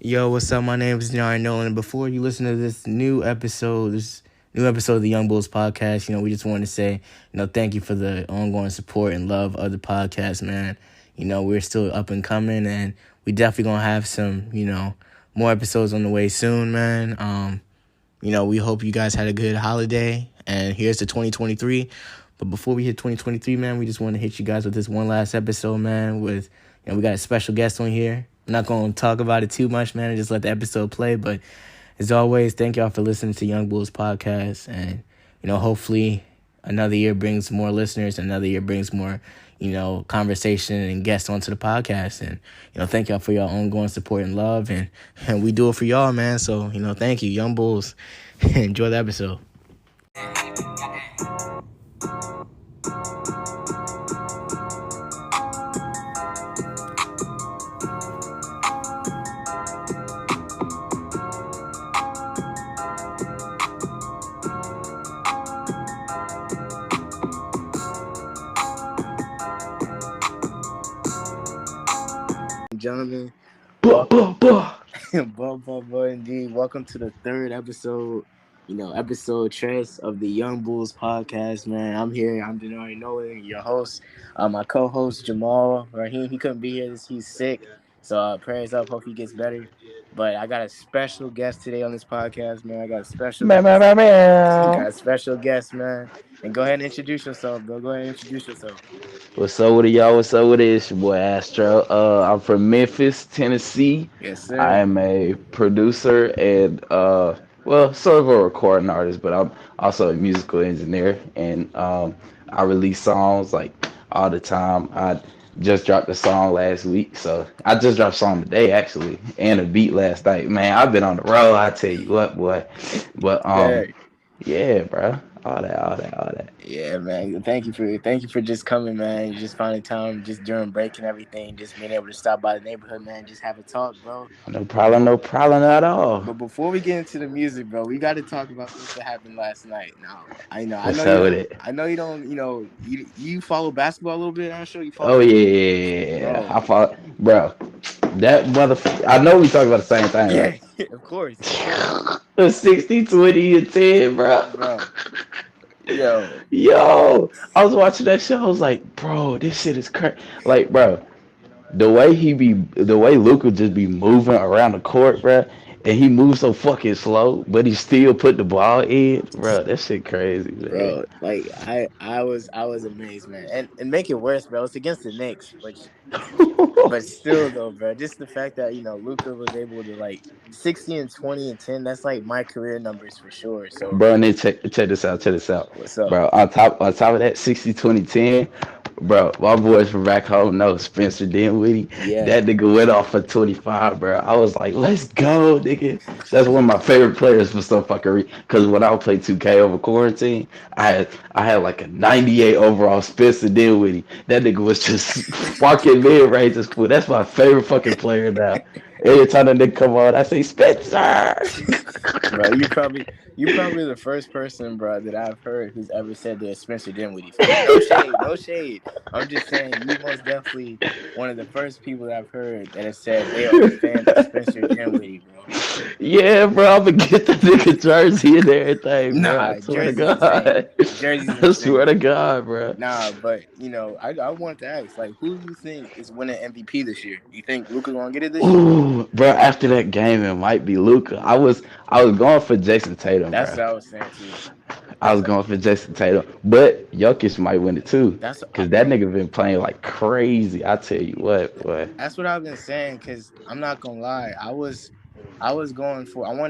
Yo, what's up? My name is Nari Nolan. And before you listen to this new episode of the Youngbouls Podcast, we just want to say, thank you for the ongoing support and love of the podcast, man. We're still up and coming, and we definitely gonna have some, more episodes on the way soon, man. We hope you guys had a good holiday, and here's to 2023. But before we hit 2023, man, we just want to hit you guys with this one last episode, man. With we got a special guest on here. I'm not going to talk about it too much, man, and just let the episode play. But as always, thank y'all for listening to Youngbouls Podcast. And, hopefully another year brings more listeners. Another year brings more, conversation and guests onto the podcast. And, thank y'all for your ongoing support and love. And we do it for y'all, man. So, thank you, Young Bulls. Enjoy the episode. Gentlemen, indeed. Welcome to the third episode, episode tres of the Youngbouls Podcast, man. I'm here. I'm Denari Nolan, your host. My co-host Jamal Rahim, he couldn't be here. He's sick, so prayers up. Hope he gets better. But I got a special guest today on this podcast, man. I got a special guest, man. And go ahead and introduce yourself, bro. Go ahead and introduce yourself. What's up with it, y'all? What's up with it? It's your boy Astro. I'm from Memphis, Tennessee. Yes, sir. I am a producer and sort of a recording artist, but I'm also a musical engineer, and I release songs like all the time. I just dropped a song last week, so I just dropped a song today actually, and a beat last night. Man, I've been on the road. I tell you what, boy. But yeah, bro. All that. Yeah, man. Thank you for just coming, man. Just finding time, just during break and everything, just being able to stop by the neighborhood, man. Just have a talk, bro. No problem at all. But before we get into the music, bro, we got to talk about what happened last night. Now, I know you don't, you follow basketball a little bit. I'm sure you follow. Oh yeah. I follow, bro. That motherfucker. I know we talk about the same thing. Yeah, right? Of course. 60, 20, and 10, bro. Yo, I was watching that show. I was like, bro, this shit is crazy. Like, bro, the way Luka just be moving around the court, bro, and he moves so fucking slow, but he still put the ball in, bro. That shit crazy, man. Bro. Like I was amazed, man. And make it worse, bro. It's against the Knicks, but still though, bro. Just the fact that Luka was able to 60 and 20 and 10. That's like my career numbers for sure. So, bro, and then check this out. What's up, bro? On top of that, 60, 20, 10. Bro, my boys from back home know Spencer Dinwiddie. Yeah. That nigga went off for 25, bro. I was like, let's go, nigga. That's one of my favorite players for some fucking reason. Because when I would play 2K over quarantine, I had like a 98 overall Spencer Dinwiddie. That nigga was just walking mid-range. That's my favorite fucking player now. Every time that nigga come on, I say, Spencer! Bro, you probably the first person, bro, that I've heard who's ever said they're Spencer Dinwiddie. No shade. I'm just saying you most definitely one of the first people that I've heard that have said they are fans of Spencer Dinwiddie, bro. Yeah, bro, I'm gonna get the nigga jersey and everything, bro. I swear to God. I swear to God, bro. Nah, but I wanted to ask, who do you think is winning MVP this year? You think Luka gonna get it this year? Ooh, bro, after that game, it might be Luka. I was going for Jason Tatum. That's bro. what I was saying too. I was going for Jason Tatum, but Jokic might win it too. Because that nigga been playing like crazy. I tell you what, boy. That's what I've been saying. Because I'm not gonna lie, I wanted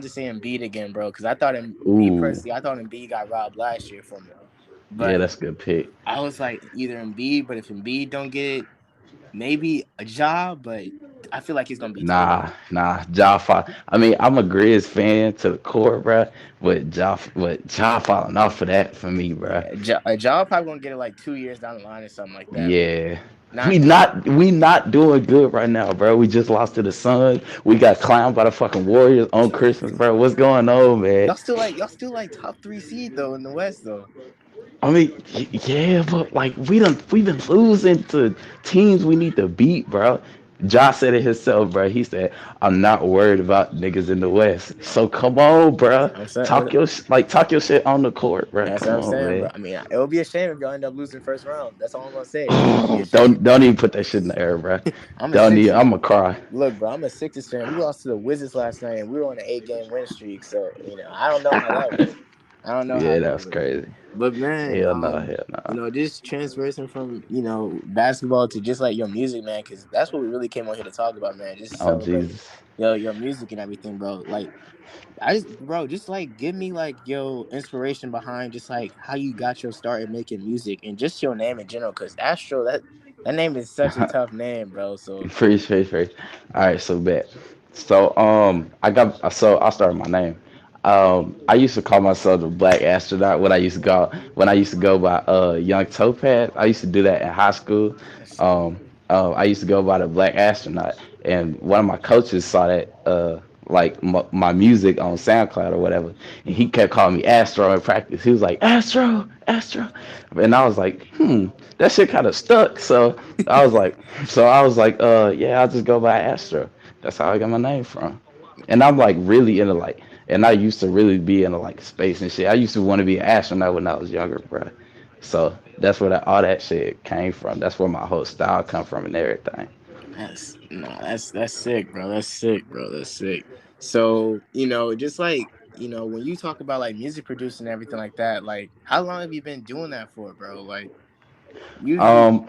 to say Embiid again, bro. Because I thought Embiid got robbed last year from him. But yeah, that's a good pick. I was like either Embiid, but if Embiid don't get it, maybe a job, but I feel like he's gonna be nah. Ja I mean, I'm a Grizz fan to the core, bro. But Ja falling off of that for me, bro. Ja probably gonna get it 2 years down the line or something like that. Yeah. We not doing good right now, bro. We just lost to the Suns. We got clowned by the fucking Warriors on Christmas, bro. What's going on, man? Y'all still top 3 seed though in the West though. I mean, yeah, but we've been losing to teams we need to beat, bro. Josh said it himself, bro. He said, "I'm not worried about niggas in the West." So come on, bro. I'm saying Talk your shit on the court, bro. that's what Come I'm on, saying, bro. man. I mean, it would be a shame if y'all end up losing first round. That's all I'm gonna say. It would be a shame. Don't even put that shit in the air, bro. I'm a Don't even. Sixers. I'm gonna cry. Look, bro, I'm a Sixers fan. We lost to the Wizards last night, and we were on an 8 game win streak. So I don't know how that went. I don't know how Yeah, that that's went. crazy. But man, Hell no, hell no. just transversing from basketball to just like your music, man, because that's what we really came on here to talk about, man. Just Oh celebrate Jesus. your music and everything, bro. Like bro, just like give me like your inspiration behind just like how you got your start in making music and just your name in general. Cause Astro, that name is such a tough name, bro. So Free. All right, so bet. So I started my name. I used to call myself the Black Astronaut when I used to go by Young Topaz. I used to do that in high school. that's I used to go by the Black Astronaut, and one of my coaches saw that like my music on SoundCloud or whatever, and he kept calling me Astro in practice. He was like Astro, and I was like, that shit kind of stuck. So I was like, yeah, I'll just go by Astro. That's how I got my name from. And I'm like really into like, and I used to really be into like space and shit. I used to want to be an astronaut when I was younger, bro. So that's where all that shit came from. That's where my whole style come from and everything. that's sick, bro. That's sick, bro. That's sick. So, just like, when you talk about like music producing and everything like that, like how long have you been doing that for, bro? Like usually Um,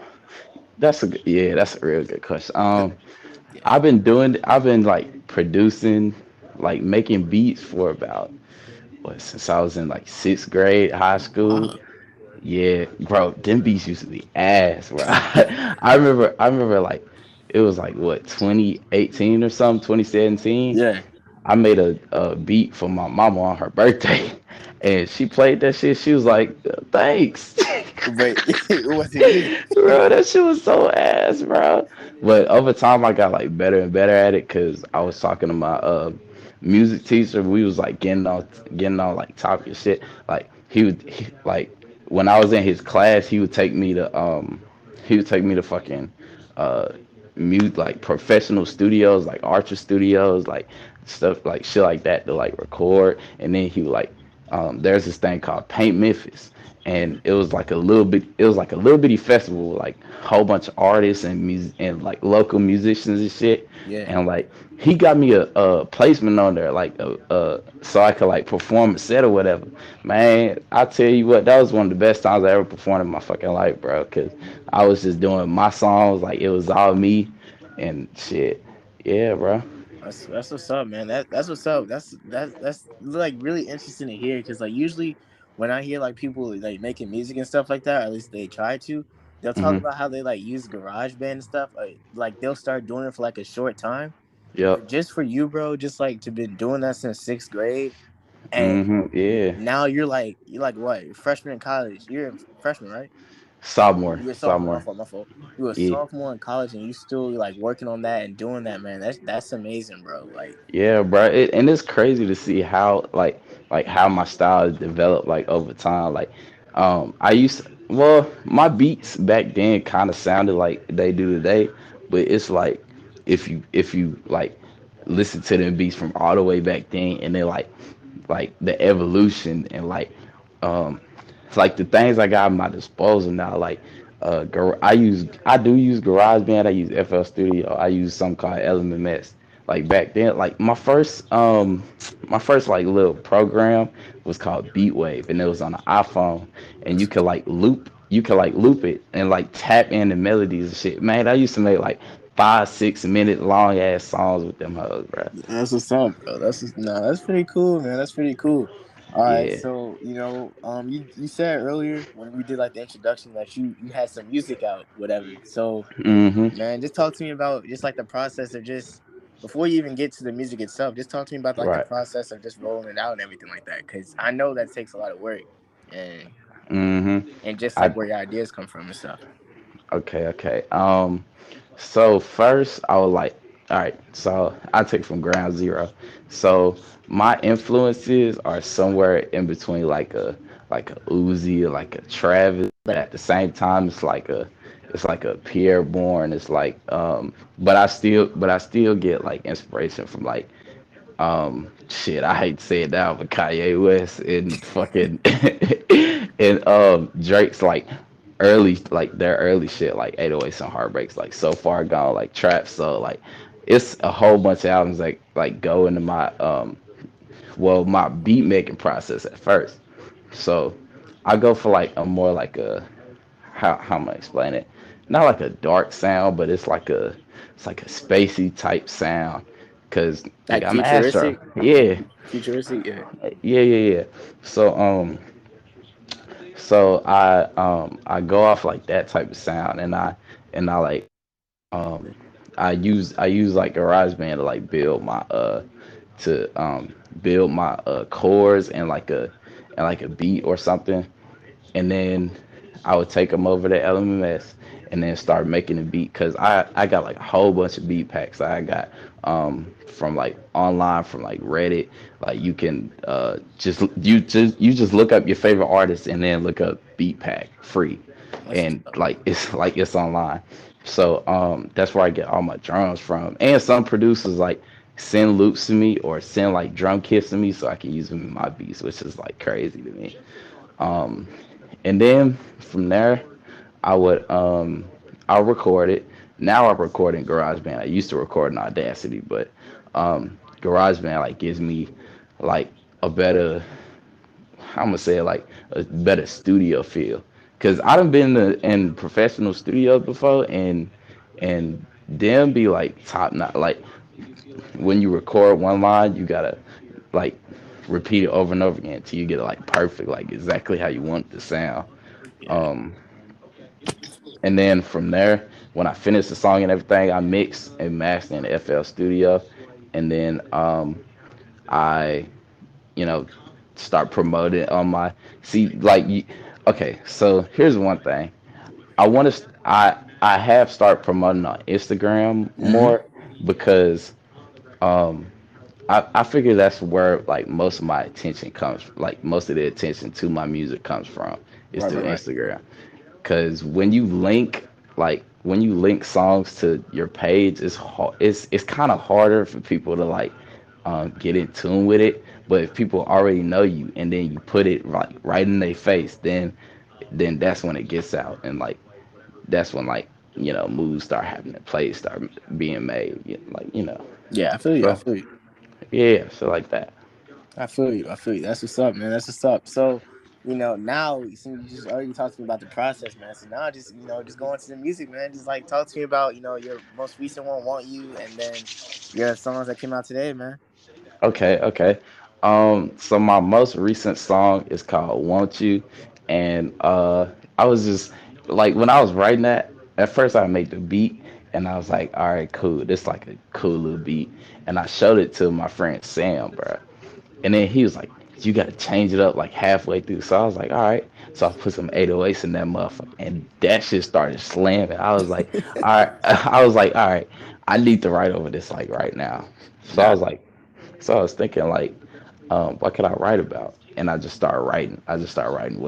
that's a real good question. 'cause- yeah. I've been like producing, like making beats for about since I was in like sixth grade, high school. Wow. Yeah, bro, them beats used to be ass, bro. I remember like it was like what 2018 or something, 2017. Yeah. I made a beat for my mama on her birthday, and she played that shit. She was like, "Thanks." But it wasn't good. Bro, that shit was so ass, bro. But over time, I got like better and better at it because I was talking to my music teacher. We was like getting on like topic shit. Like like when I was in his class, he would take me to fucking uh mute like professional studios, like Archer Studios, like stuff like shit like that to like record. And then he would like there's this thing called Paint Memphis, and Mhm. it was like a little bitty festival with like a whole bunch of artists and music and like local musicians and shit. Yeah. And like he got me a placement on there, like so I could like perform a set or whatever. Man, I tell you what, that was one of the best times I ever performed in my fucking life, bro. Cause I was just doing my songs, like it was all me and shit. Yeah, bro. That's what's up, man. That's what's up. That's like really interesting to hear because like usually when I hear like people like making music and stuff like that, or at least they try to, they'll talk Mhm. about how they like use GarageBand and stuff. Like they'll start doing it for like a short time, Yep. but just for you, bro, just like to been doing that since sixth grade, and Mhm. Yeah. now you're like what? You're freshman in college. You're a freshman, right? Sophomore. You were a sophomore. My Sophomore. fault. My fault. You were a Yeah. sophomore in college, and you still like working on that and doing that, man. That's amazing, bro. Like. Yeah, bro. And it's crazy to see how like how my style has developed like over time. Like I used well, my beats back then kind of sounded like they do today, but it's like if you like listen to them beats from all the way back then and then like the evolution and um like the things I got at my disposal now, like I do use GarageBand, I use FL Studio, I use something called Element Mess. Like back then, like my first like little program was called Beatwave, and it was on an iPhone, and you could like loop it and like tap in the melodies and shit. Man, I used to make like 5 6 minute long ass songs with them hoes, bro. That's what's up, bro. That's pretty cool, man. That's pretty cool. All right, Yeah. so you said earlier when we did like the introduction that you had some music out, whatever. So, Hmm. man, just talk to me about just like the process of just before you even get to the music itself. Just talk to me about like the Right. process of just rolling it out and everything like that, because I know that takes a lot of work and Hmm. and just I like where your ideas come from and stuff. okay. So first I was like, all right, so I take from ground zero. So my influences are somewhere in between like a Uzi or like a Travis, but at the same time it's like a Pierre Bourne. It's like but I still get like inspiration from like shit, I hate to say it now, but Kanye West and fucking and Drake's like their early shit, like 808s and Heartbreaks, like So Far Gone, like Trap. So like it's a whole bunch of albums like go into my my beat making process at first. So I go for like a more like a how am I explain it? Not like a dark sound, but it's like a spacey type sound. Cause nigga, Like I'm Astro. futuristic, Yeah, futuristic. Yeah. yeah. So I go off like that type of sound, and I like um I use like GarageBand to like to build my chords and like a beat or something, and then I would take them over to LMS and then start making the beat because I got like a whole bunch of beat packs I got from like online from like Reddit. Like you can you just look up your favorite artist and then look up beat pack free, That's what's and up. like it's online. So that's where I get all my drums from, and some producers like send loops to me or send like drum kits to me so I can use them in my beats, which is like crazy to me. Um, and then from there, I would I'll record it. Now I record in GarageBand. I used to record in Audacity, but GarageBand like gives me like a better I'm gonna say like a better studio feel. Cause I done been in professional studios before, and them be like top notch. Like when you record one line, you gotta like repeat it over and over again until you get it like perfect, like exactly how you want it to sound. Yeah. Um, and then from there, when I finish the song and everything, I mix and master in the FL Studio, and then I, you know, start promoting on my see like okay. So here's one thing I want to I have started promoting on Instagram Hmm. more because um I figure that's where like most of my attention comes, like most of the attention to my music comes from is Right, through right, right. Instagram. Because when you link songs to your page, it's kind of harder for people to like get in tune with it. But if people already know you and then you put it right in their face, then that's when it gets out, and like that's when like moves start happening, plays start being made, like Yeah, I feel you. I so feel you. yeah, so like that. I feel you. I feel you. That's what's up, man. That's what's up. So, now since you just already talked to me about the process, man. So now just just go into the music, man. Just like talk to me about your most recent one, "Want You," and then your songs that came out today, man. Okay. So my most recent song is called "Want You," and I was just like when I was writing that. At first, I made the beat, and I was like, "All right, cool. This like a cool little beat." And I showed it to my friend Sam, bro. And then he was like, "You got to change it up like halfway through." So I was like, "All right." So I put some 808s in that motherfucker, and that shit started slamming. I was like, "All right." I was like, "All right. I need to write over this like right now." So I Nah. was like, so I was thinking like, what could I write about? And I just started writing. I just started writing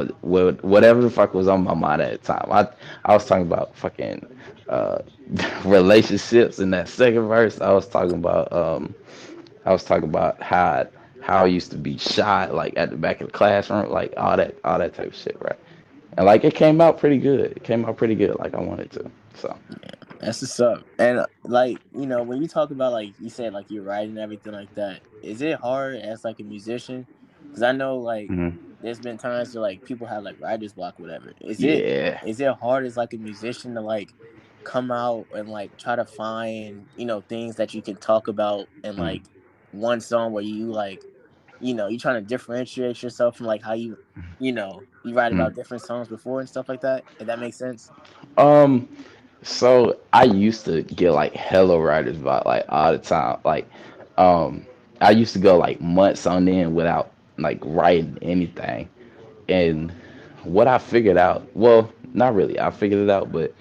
whatever the fuck was on my mind at the time. I was talking about fucking uh, relationships in that second verse. I was talking about how I used to be shy, like at the back of the classroom, like all that type of shit, right? And like it came out pretty good. It came out pretty good, like I wanted to. So. That's what's up. And like, when you talk about like you said like you're writing and everything like that, is it hard as like a musician? Because I know like Mhm. there's been times where like people have like writer's block, whatever. Yeah. Is it hard as like a musician to like come out and like try to find things that you can talk about in Mhm. like one song where you like you trying to differentiate yourself from like how you write Mhm. about different songs before and stuff like that. If that makes sense. Um, So I used to get like hello writers about like all the time. Like um I used to go like months on end without like writing anything. And what I figured out, well, not really. I figured it out, but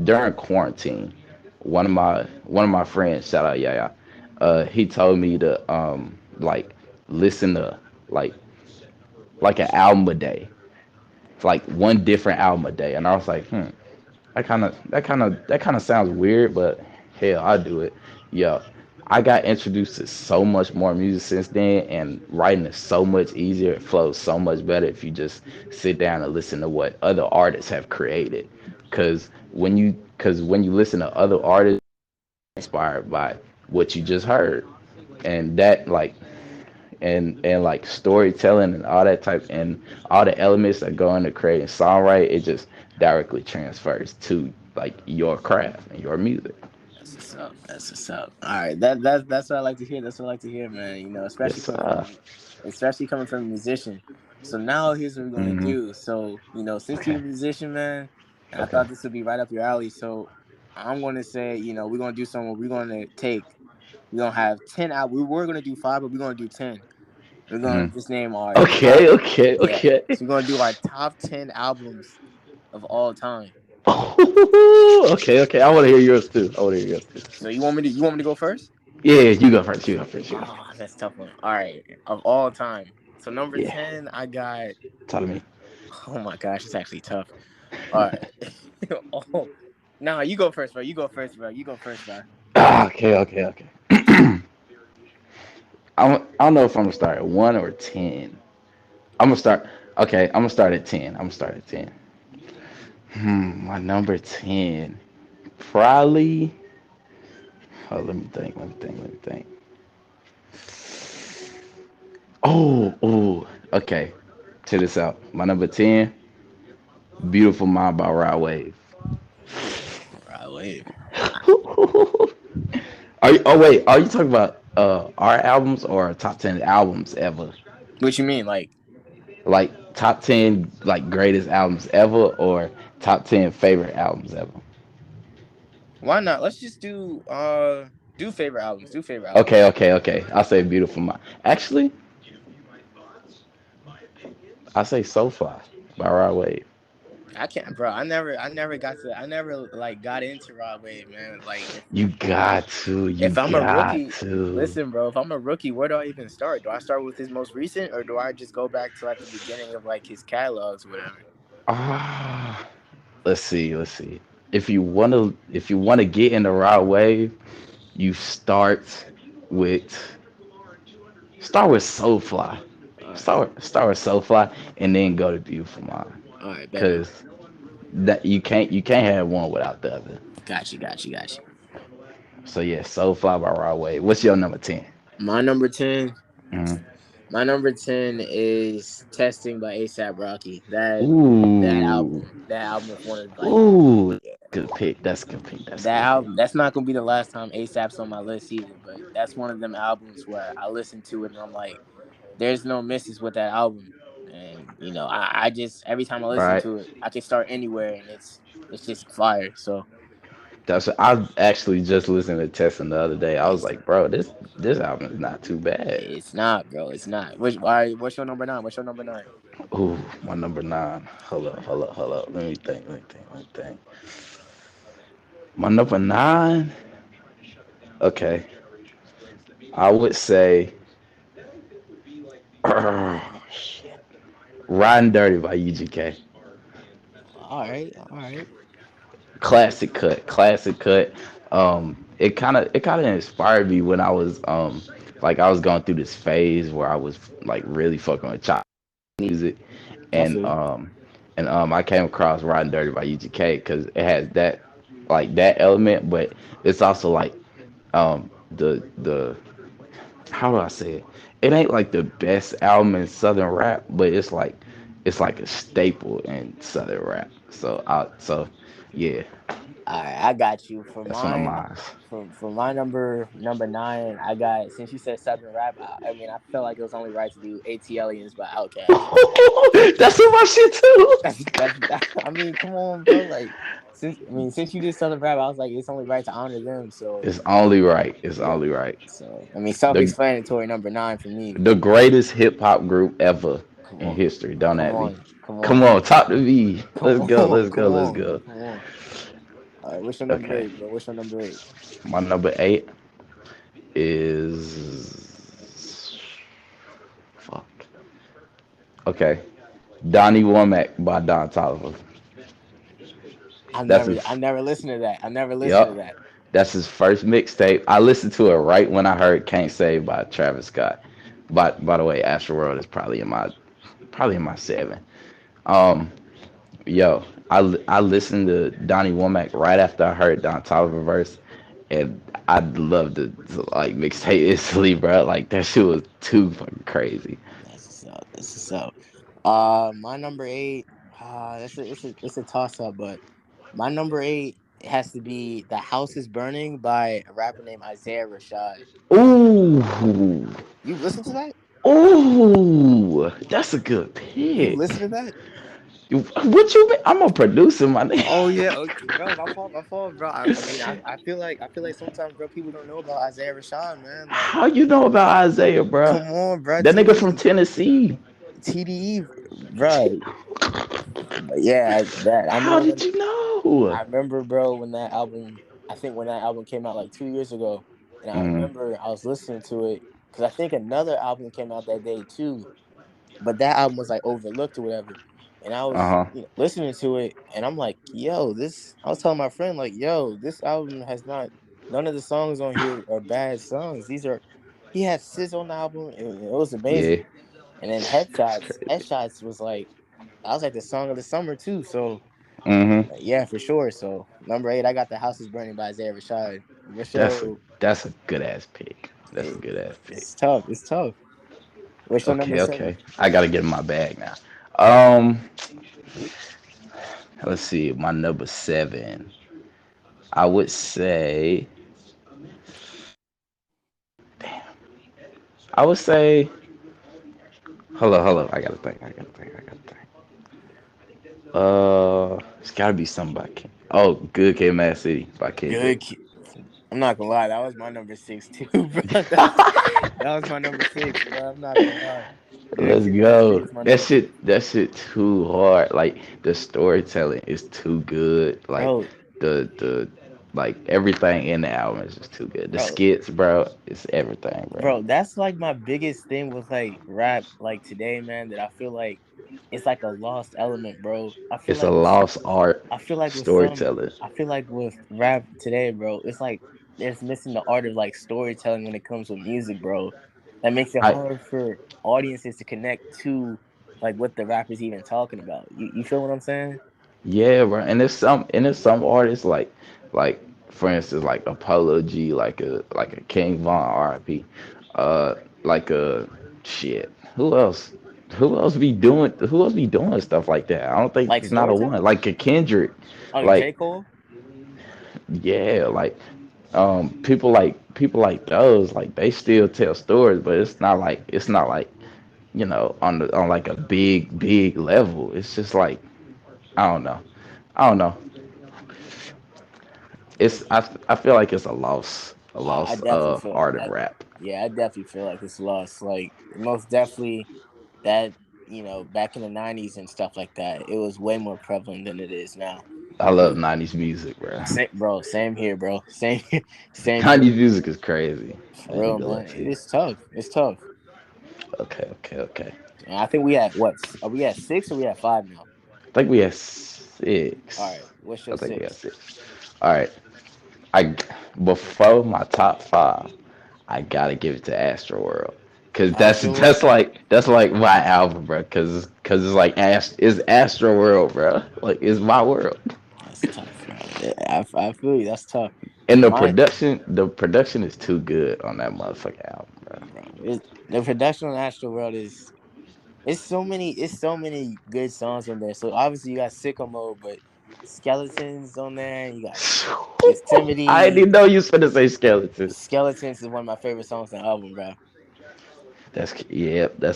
during quarantine, one of my friends, shout out Yaya, he told me to like listen to like like an album a day. Like one different album a day. And I was like, hmm. that kind of sounds weird, but hell, I do it. Yo, I got introduced to so much more music since then, and writing is so much easier. It flows so much better if you just sit down and listen to what other artists have created. Because when you listen to other artists, inspired by what you just heard, and that like and like storytelling and all that type and all the elements that go into creating songwriting, it just directly transfers to like your craft and your music. That's what's up. That's what's up. All right, that's what I like to hear. That's what I like to hear, man. You know, Yes, sir. especially coming from a musician. So now here's what we're gonna Hmm. do. So since you're Okay. a musician, man, and I Okay. thought this would be right up your alley. So I'm gonna say, we're gonna do something. We're gonna have 10 out. We were gonna do five, but we're gonna do 10. We're Hmm. gonna just name our Okay. top. Okay. Yeah. Okay. So we're gonna do our top 10 albums of all time. Okay. Okay. I want to hear yours too. I want to hear yours too. So you want me to go first? Yeah. You go first. You go first. You go first. Oh, that's a tough one. All right, of all time. So number Yeah. 10, I got. Talk to me. Oh my gosh, it's actually tough. All right. Oh, no, you go first, bro. You go first, bro. You go first, bro. Okay. Okay. Okay. I don't know if I'm gonna start at 1 or 10. I'm gonna start. Okay, I'm gonna start at 10. I'm gonna start at 10. My number 10. Probably. Oh, let me think. Let me think. Let me think. Oh. Okay. Check this out. My number 10. Beautiful Mind by Rod Wave. Right, wait. Oh wait. Are you talking about our albums or top 10 albums ever? What you mean? Like, Like top 10 like greatest albums ever or top 10 favorite albums ever? why not? Let's just do favorite albums. Do favorite albums. Okay. I'll say Beautiful Mind. Actually, I say Soulfly by Rod Wave. I can't, bro. I never like got into Rod Wave, man. Like, You got to. You if I'm a got rookie, to. listen, bro. If I'm a rookie, where do I even start? Do I start with his most recent, or do I just go back to like the beginning of like his catalogs or whatever? Ah, let's see. Let's see. If you wanna get in the Rod Wave, you with start with Soulfly. All right, Start with Soulfly, and then go to Beautiful Mind. all right, bet, bet, Cause bet. that you can't have one without the other. Got you. So yeah, Soulfly by Rod Wave. What's your number 10? My number 10. Mm. My number 10 is "Testing" by ASAP Rocky. Ooh. That album is one of like Ooh. Good pick. That's a good pick. That's a that good pick. album. That's not gonna be the last time ASAP's on my list either. But that's one of them albums where I listen to it and I'm like, there's no misses with that album. And I just every time I listen Right. to it, I can start anywhere and it's just fire. So I actually just listened to Tessin the other day. I was it's like, bro, this album is not too bad. it's not, bro. It's not. All right, what's your number 9? What's your number 9? Ooh, my number 9. Hold up. Let me think. My number 9. Okay, I would say Riding Dirty by UGK. All right. Classic cut. It kind of inspired me when I was like I was going through this phase where I was like really fucking with child music, I and feel you. I came across Riding Dirty by UGK because it has that element, but it's also like the how do I say it? It ain't like the best album in Southern rap, but it's like a staple in Southern rap. So yeah, All right, I got you for that's one of mine. mine. For my number 9, I got, since you said Southern rap. I mean, I felt like it was only right to do ATLians by Outkast. That's in my shit too. I mean, come on, bro. Like, since you did Southern rap, I was like, it's only right to honor them. So It's only right. It's yeah. only right. So I mean, The self-explanatory number 9 for me. the greatest hip hop group ever Come in on, history. Don't come at me. on, come Come on, on, talk to me. come Let's go. on, Let's go. come Let's on, go. come on. All right, what's your number Okay. 8, bro? What's your number 8? My number 8 is fuck. Okay. Donnie Womack by Don Toliver. That's I his. never listened to that. I never listened to Yep. that. That's his first mixtape. I listened to it right when I heard "Can't Save" by Travis Scott. By the way, Astro World is probably in my seven. Um, yo, I listened to Donnie Womack right after I heard Don Toliver verse, and I loved it. Like mixtape instantly, bro. Like that shit was too fucking crazy. That's what's up. That's what's up. My number eight. It's a toss up, but my number eight has to be "The House Is Burning" by a rapper named Isaiah Rashad. Ooh, You listen to that? ooh, that's a good You pick. listen to that? What you mean? I'm a producer, my Oh yeah, nigga. okay, bro. My fault, bro. I mean, I feel like sometimes, bro, people don't know about Isaiah Rashad, man. Like, How you know about Isaiah, bro? come on, bro. That nigga from Tennessee. TDE, bro. But yeah, that I How know did when you know? I remember, bro, when that album. I think when that album came out like 2 years ago, and I Mm, remember I was listening to it because I think another album came out that day too, but that album was like overlooked or whatever. And I was uh-huh. listening to it, and I'm like, "Yo, this." I was telling my friend, like, "Yo, this album has not. None of the songs on here are bad songs. These are." He had Sis on the album, and it was Yeah. amazing. And then That's crazy. Headshots was like, I was like the song of the summer too. So Mm-hmm. yeah, for sure. So number eight, I got "The House Is Burning" by Isaiah Rashad. What's your? That's a good ass pick. That's a it- good ass pick. It's tough. It's tough. What's your number Okay, seven? okay. I gotta get in my bag now. Um, let's see. My number seven. I would say. Damn. I would say. Hold on. I gotta think. I gotta think. It's gotta be something by King. Oh, Good Kid, Mad City by Kendrick. Good. I'm not gonna lie, that was my number six too, bro. That was my number six, bro. I'm not gonna lie. Good Let's Kid, Mad City go. is my number six, That shit too hard. Like the storytelling is too good. Like bro. the like everything in the album is just too good. The Bro, skits, bro, it's everything, bro. That's like my biggest thing with like rap, like today, man. That I feel like it's like a lost element, bro. It's a lost art I feel like with some, storytelling. I feel like with rap today, bro, it's like there's missing the art of like storytelling when it comes with music, bro. That makes it I hard for audiences to connect to like what the rapper's even talking about. You feel what I'm saying? Yeah, bro. And there's some artists like for instance like Apollo G, like a King Von R.I.P. Uh like a shit. Who else? Who else be doing stuff like that? I don't think Like it's not a one. storytelling? Like a Kendrick. Oh, J. Like Cole? yeah, like people like those, like they still tell stories, but it's not like, on like a big level. It's just like I don't know. I don't know. I feel like it's a I lost definitely feel art of I, rap. yeah, I definitely feel like it's lost. Like most definitely that, back in the 90s and stuff like that, it was way more prevalent than it is now. I love '90s music, bro. Same, bro, same here, bro. Same same here. '90s music is crazy. For I ain't real, gonna lie man. to It you. is tough. It's tough. Okay. And I think we at what? Are we at six or we at five now? I think we had All six. right. What's I your think we had six? six. All right. I before my top five, I gotta give it to Astro World. Cause Astro World? that's like my album, bro. Cause it's like it's Astro World, bro. Like it's my world. That's tough, bro. Yeah, I feel you. That's tough. And My the production is too good on that motherfucking album, bro. bro, the production on Astro World is it's so many good songs on there. So obviously you got Sicko Mode, but Skeletons on there. You got I didn't Yosemite. even know you was gonna say skeletons. Skeletons is one of my favorite songs on the album, bro. That's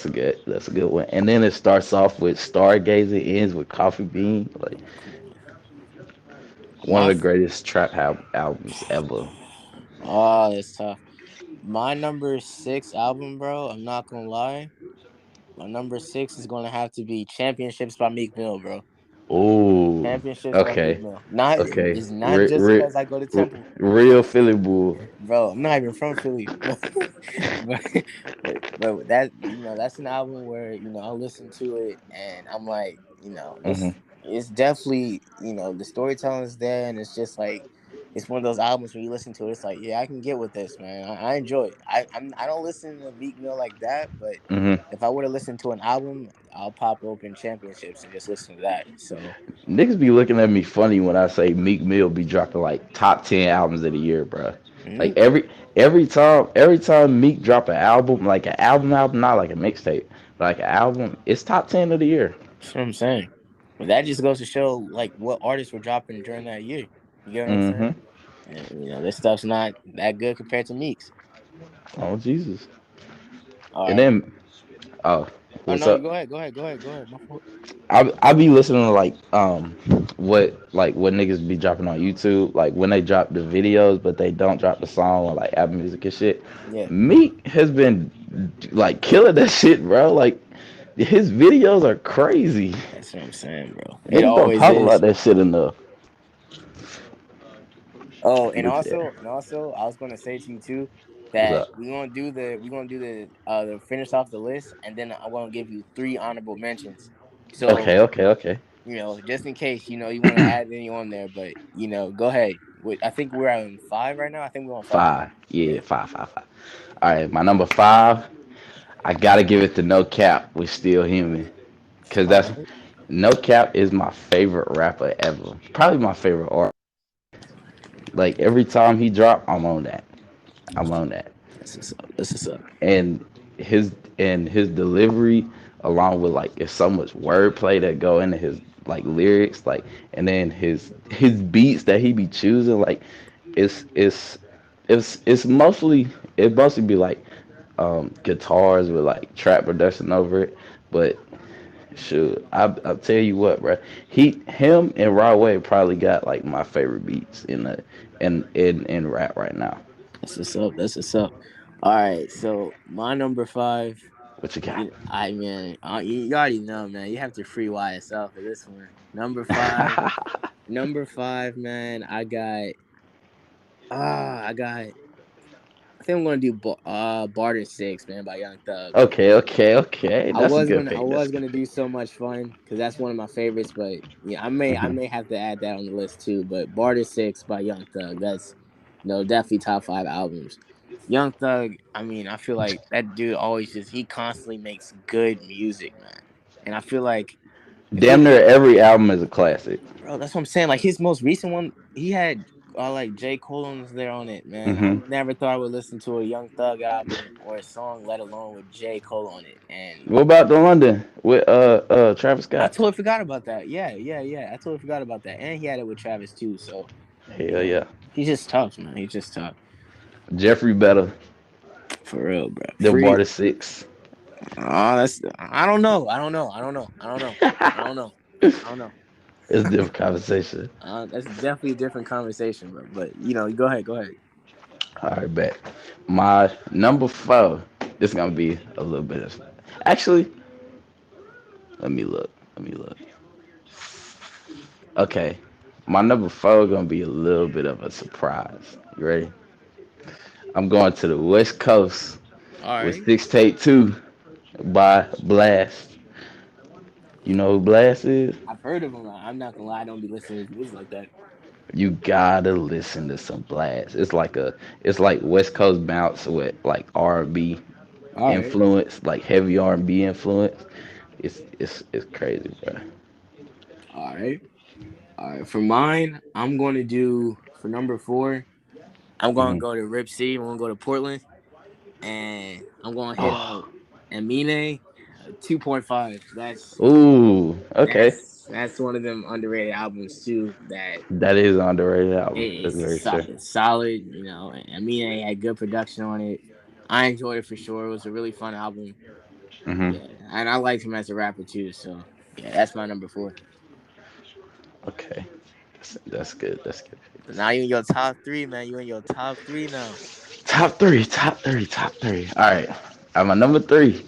a good one. And then it starts off with Stargazer, ends with Coffee Bean, like Come on. one of My the greatest trap albums ever. oh, that's tough. My number six album, bro. I'm not gonna lie. My number six is gonna have to be Championships by Meek Mill, bro. Ooh, Championships by Meek okay, Mill. Not okay. It's not just because I go to Temple, Real Philly Bull. bro. I'm not even from Philly, but that's that's an album where I listen to it and I'm like, Hmm. it's definitely, the storytelling is there, and it's just like it's one of those albums when you listen to it, it's like, yeah, I can get with this, man. I enjoy it. I don't listen to Meek Mill like that, but Hmm. if I were to listen to an album, I'll pop open Championships and just listen to that. So, Niggas be looking at me funny when I say Meek Mill be dropping like top 10 albums of the year, bro. Like mm, every time Meek drop an album, like an album, not like a mixtape, like an album, it's top 10 of the year. that's what I'm saying. But that just goes to show like what artists were dropping during that year. You get what I'm Hmm. saying? And this stuff's not that good compared to Meek's. Oh Jesus. All And right. then, oh, Oh what's no, up? go ahead, go ahead, go ahead, go ahead. My fault. I be listening to what niggas be dropping on YouTube, like when they drop the videos but they don't drop the song on like Apple Music and shit. Yeah, Meek has been like killing that shit, bro. Like his videos are crazy. that's what I'm saying, bro. It Niggas don't always talk about is. that shit enough. Oh, and But yeah, also, I was gonna say to you too what's that up? we're gonna do the finish off the list, and then I'm gonna give you three honorable mentions. So Okay. just in case you want to add any on there, but go ahead. I think we're on five right now. I think we're on five. Five. Yeah, Yeah. five. All right, my number five. I gotta give it to No Cap with Still Human. Cause All that's right. No Cap is my favorite rapper ever. Probably my favorite art. Like every time he drop, I'm on that. I'm on that. That's what's up. That's what's up. And his his delivery, along with like there's so much wordplay that go into his like lyrics, like and then his beats that he be choosing, like it's it's it's mostly it mostly be like guitars with like trap production over it, but shoot, I'll tell you what, bro. Him and Rod Wave probably got like my favorite beats in rap right now. That's what's up. That's what's up. All right. So my number five. What you got? I man, you already know, man. You have to free YSL for this one. Number five. Number five, man. I got. I think I'm gonna do Barter Six, man, by Young Thug. Okay. That's a good I pick. That's was a good gonna pick. do So Much Fun because that's one of my favorites, but yeah, I may have to add that on the list too. But Barter Six by Young Thug, that's definitely top five albums. Young Thug, I mean, I feel like that dude always he constantly makes good music, man. And I feel like if Damn you near every album is a classic. Bro, that's what I'm saying. Like his most recent one, he had like J. Cole on there on it, man. I Hmm. never thought I would listen to a Young Thug album or a song, let alone with J. Cole on it. And What about the London with Travis I Scott? totally forgot about that. Yeah. I totally forgot about that. And he had it with Travis too. So Hell yeah. he's just tough, man. He's just tough Jeffrey better for real, bro. than Free. Barter Six. That's. I don't know. I don't know. I don't know. It's a different conversation. That's definitely a different conversation, bro. But go ahead, go ahead. All right, bet. My number four. This is gonna be a little bit of. Actually, let me look. Let me look. Okay, my number four gonna be a little bit of a surprise. You ready? I'm going to the West Coast All with right. Six Take Two by Blast. You know who Blast is? I've heard of him. I'm not gonna lie, I don't be listening to his music like that. You gotta listen to some Blast. It's like West Coast bounce with like R&B All right. influence, like heavy R&B influence. It's crazy, bro. All right. All right. For mine, I'm going to do for number four. I'm going to Hmm. go to Rip City. I'm going to go to Portland, and I'm going to hit Oh, up Amine 2.5. ooh, okay. That's one of them underrated albums too. That That is an underrated album. That's it's, very true. it's solid. And Amine had good production on it. I enjoyed it for sure. It was a really fun album. Hmm. Yeah, and I like him as a rapper too. So yeah, that's my number four. Okay, that's good. That's good. So now you in your top three, man. You in your top three now. Top three. All right, I'm a number three.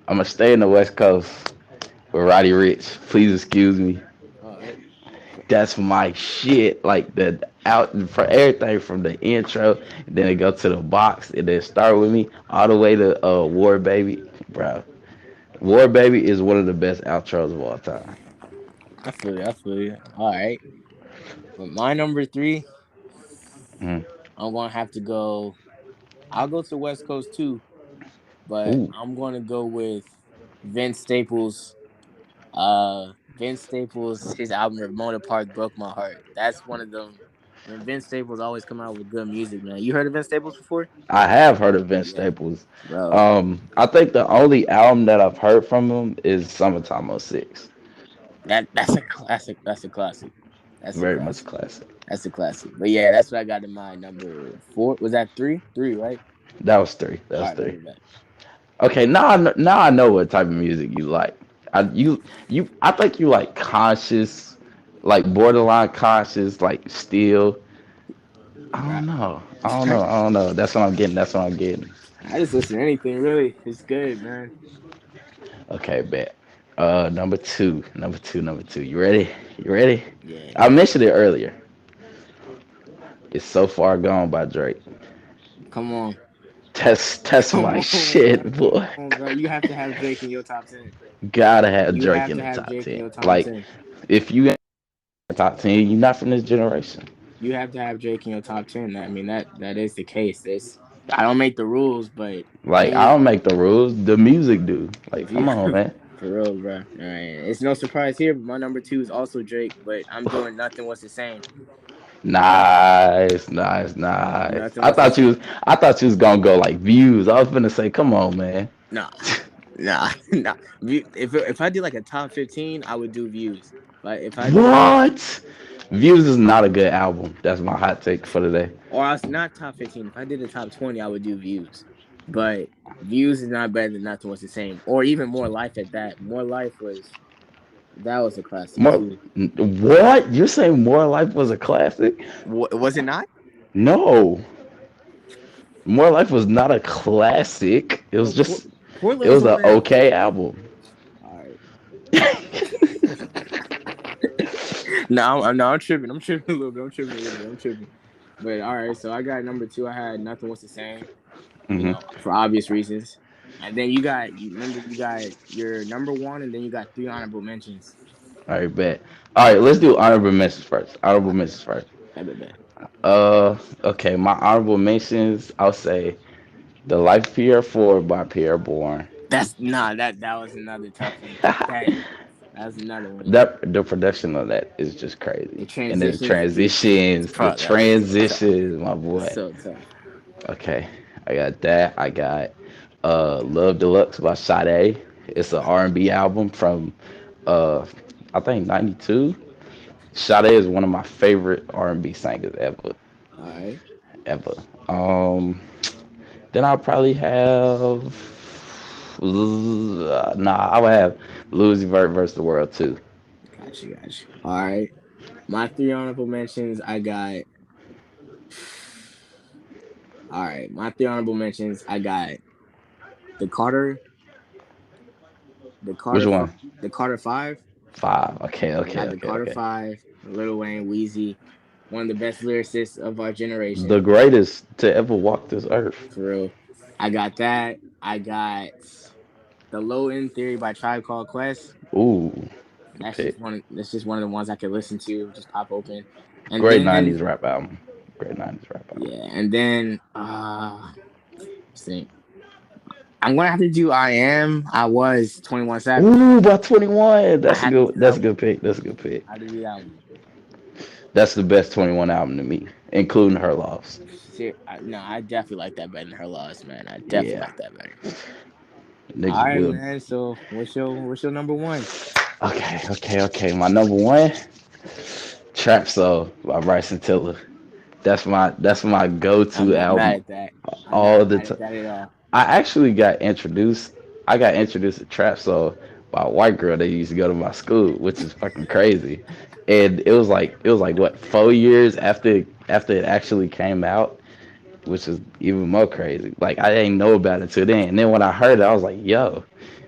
I'm gonna stay in the West Coast with Roddy Rich. Please excuse me. All right. That's my shit. Like the out for everything from the intro, and then it go to the box, and then start with me all the way to War Baby, bro. War Baby is one of the best outros of all time. I feel you. I feel you. All right. But my number three, Mm. I'm gonna have to go. I'll go to the West Coast too, but Ooh, I'm gonna go with Vince Staples. Vince Staples, his album Ramona Park broke my heart. That's one of them. Man, Vince Staples always come out with good music, man. You heard of Vince Staples before? I have heard of Vince Yeah, Staples. bro. I think the only album that I've heard from him is Summertime '06. That's a classic. That's a classic. That's a Very much classic. classic. That's a classic. But yeah, that's what I got in mind. Number four was that three? Three, right? That was three. That All was right, bet, three. bet, bet. Okay, now I know what type of music you like. I think you like conscious, like borderline conscious, like still. I Bro, don't know. I don't know. I don't know. That's what I'm getting. That's what I'm getting. I just listen to anything really. It's good, man. Okay, bet. Number two. Number two. Number two. You ready? You ready? Yeah. I mentioned it earlier. It's So Far Gone by Drake. Come on. Test Come my on, bro. shit, Come boy. on, bro. You have to have Drake in your top 10. Gotta have You Drake have in to the have top Drake in 10. your top Like, 10. if you ain't in the top 10, you're not from this generation. You have to have Drake in your top 10. I mean that is the case. This I don't make the rules, but Like, I any don't make the rules. The music do. Like, view come on, man. for real, bro. All right. It's no surprise here, but my number two is also Drake, but I'm doing nothing was the same. Nice, nice, nice. Nothing was the same. I thought you was gonna go like views. I was gonna say, come on, man. Nah. Nah, nah. If I did like a top 15, I would do views. But if I did What? Views is not a good album. That's my hot take for today. or I was not top 15. If I did the top 20, I would do views. But views is not better than nothing was the same. Or even more life at that. More life was that was a classic More, too. what? You're saying More Life was a classic? Was it not? No, More Life was not a classic. It was Bro, just, it Portland was was on an that. okay album. All right. No, I'm tripping. I'm tripping a little bit. I'm tripping a little bit. I'm tripping. But all right, so I got number two. I had nothing was the same. Hmm. For obvious reasons. And then you remember you got your number one, and then you got three honorable mentions. All right, bet. All right, let's do honorable mentions first. Honorable mentions first. Bet, bet, bet. Okay, my honorable mentions. I'll say The Life of Pierre 4 by Pierre Bourne. That's nah. That was another tough one. That was another one. That the production of that is just The crazy, and transitions, the that was so tough. transitions, my boy. So tough. Okay, I got that. I got Love Deluxe by Sade. It's an R&B album from uh I think '92. Sade is one of my favorite R&B singers ever, All right. ever. Um, then I'll probably have I would have Louis Vert versus the World too. Got you. Got you. All right. My three honorable mentions. I got. All right. My three honorable mentions. I got the Carter, the Which Carter, one? the Carter Five. Five. Okay, I okay, got the okay, Carter okay. Five, Lil Wayne, Wheezy, one of the best lyricists of our The generation, greatest to ever walk this earth. for real. I got that. I got the Low End Theory by Tribe Called Quest. Ooh, good That's pick. just one. That's just one of the ones I could listen to, just pop open, and Great then '90s rap album. Great '90s rap album. yeah, and then see, I'm gonna have to do. I was 21 Savage. Ooh, by 21. I That's a had to good. do That's that a one. good pick. That's a good pick. I had to do that one. That's the best 21 album to me, including her loss. No, I definitely like that better than her loss, man. I definitely Yeah, like that better. All niggas right, will. man. So what's your number one? Okay, okay, okay. My number one, Trap Soul by Bryson Tiller. That's my I'm go-to not mad album at that. I'm all not the mad at time. that at all. I actually got introduced. I got introduced to Trap Soul by a white girl that used to go to my school, which is fucking crazy. And it was like what 4 years after it actually came out, which is even more crazy. Like I didn't know about it till then. And then when I heard it, I was like, yo,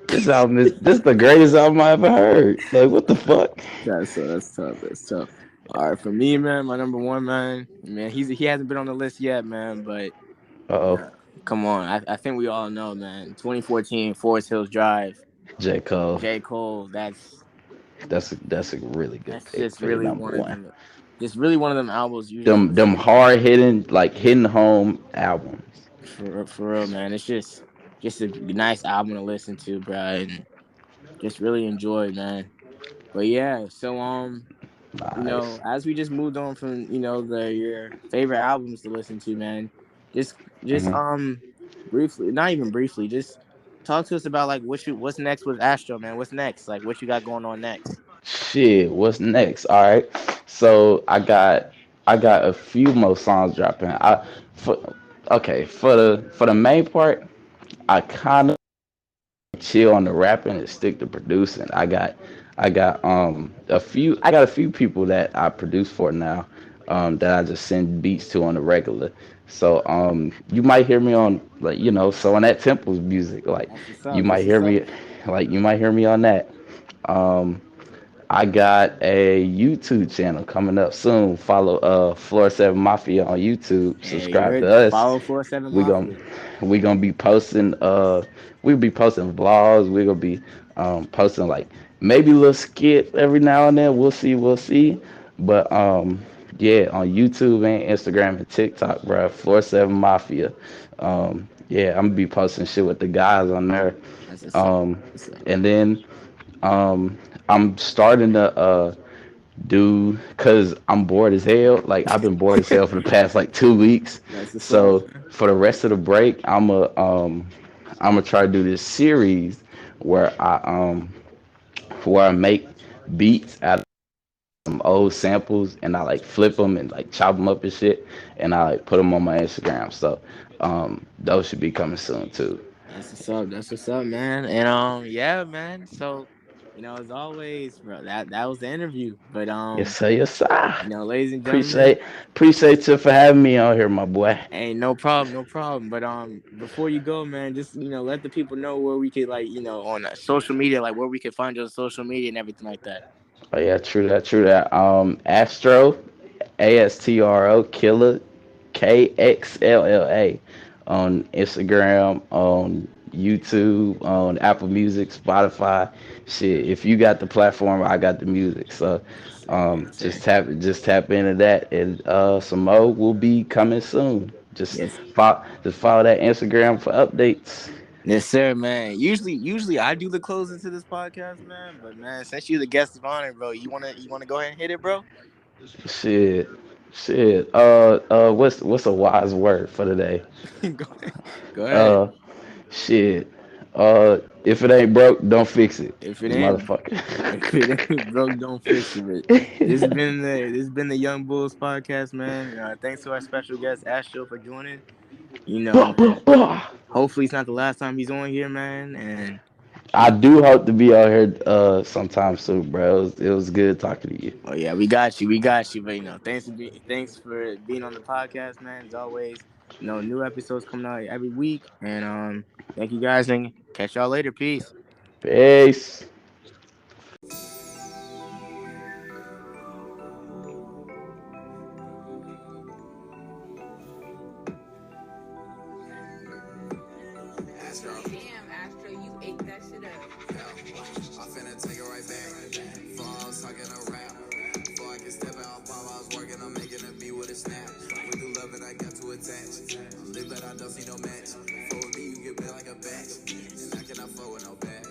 this is the greatest album I ever heard. Like what the fuck? That's tough. That's tough. All right, for me, man, my number one, man, he hasn't been on the list yet, man, but Uh oh. uh, come on, I think we all know, man. 2014, Forest Hills Drive, J. Cole. J Cole. That's a really good That's pick just for the really number one of one. them. Just really one of them albums. Usually, Them hard hitting like hitting home albums. for real, man. It's just a nice album to listen to, bro, and just really enjoy, man. But yeah, so Nice. as we just moved on from the your favorite albums to listen to, man, just just Hmm. um briefly, not even briefly, just talk to us about like what's next with Astro, man. What's next? Like what you got going on next? Shit, what's next? All right. So I got a few more songs dropping. For okay, for the main part, I kind of chill on the rapping and stick to producing. I got a few people that I produce for now, that I just send beats to on the regular. So you might hear me on, like, so on that Temples music, like That's what's you up. might That's what's hear up. me on that. Um I got a YouTube channel coming up soon. Follow Floor 7 Mafia on YouTube. Hey, you Subscribe to heard? us. Follow 47 We gon' Mafia. we gonna be posting we'll be posting vlogs. We're gonna be posting like maybe a little skit every now and then. We'll see. But yeah, on YouTube and Instagram and TikTok, bro. Floor 7 Mafia. Yeah, I'm gonna be posting shit with the guys on there. That's what's up. Um That's what's up. and then um I'm starting to do, cause I'm bored as hell. Like I've been bored as hell for the past like 2 weeks. That's what's up, So man. for the rest of the break, I'm gonna try to do this series where I make beats out of some old samples, and I like flip them and like chop them up and shit, and I like put them on my Instagram. So those should be coming soon too. That's what's up. That's what's up, man. And yeah, man. So, as always, bro, that was the interview. But Yes sir, yes sir. ladies and gentlemen, Appreciate you for having me on here, my boy. ain't no problem, no problem. But before you go, man, just let the people know where we could on social media, like where we could find you on social media and everything like that. Oh yeah, true that, true that. Astro, Astro Killer, KXLLA, on Instagram, on YouTube, on Apple Music, Spotify. Shit, if you got the platform, I got the music. So, Yes, sir. Yes, just sir. tap into that, and some more will be coming soon. Yes, Just follow that Instagram for updates. yes, sir, man. Usually I do the closing to this podcast, man. But man, since you're the guest of honor, bro, you wanna go ahead and hit it, bro? Shit, shit. What's a wise word for today? go ahead. Go ahead. Uh, Shit. If it ain't broke, don't fix it, If it ain't motherfucker. if it ain't broke, don't fix it. But this has been the Young Bulls podcast, man. Thanks to our special guest Astro for joining. Blah, blah, And blah. hopefully it's not the last time he's on here, man. And I do hope to be out here sometime soon, bro. It was good talking to you. oh yeah, we got you. But thanks for being on the podcast, man. As always, new episodes coming out every week. And thank you guys, and catch y'all later. Peace. Peace. Astro. Damn, Astro, you ate that shit up. I'm finna take it right back. Falls talking a rap. Before I can step out, while I was working, I'm making a beat with a snap. With the love and I got to attach. Live that I don't see no match. For me, you get bit like a batch. And I cannot fuck with no bad.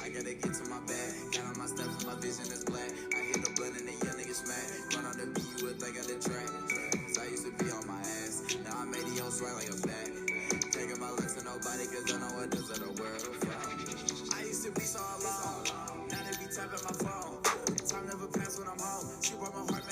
I gotta get to my bag. Got on my steps, my vision is black. I hit the blunt and the young nigga smack. Run on the beat, you would think I the track. Cause I used to be on my ass. Now I made the old swag like a bag. Taking my looks to nobody, cause I know what does of the world. I used to be so alone. Now they be tapping my phone. Time never pass when I'm home. She broke my heart.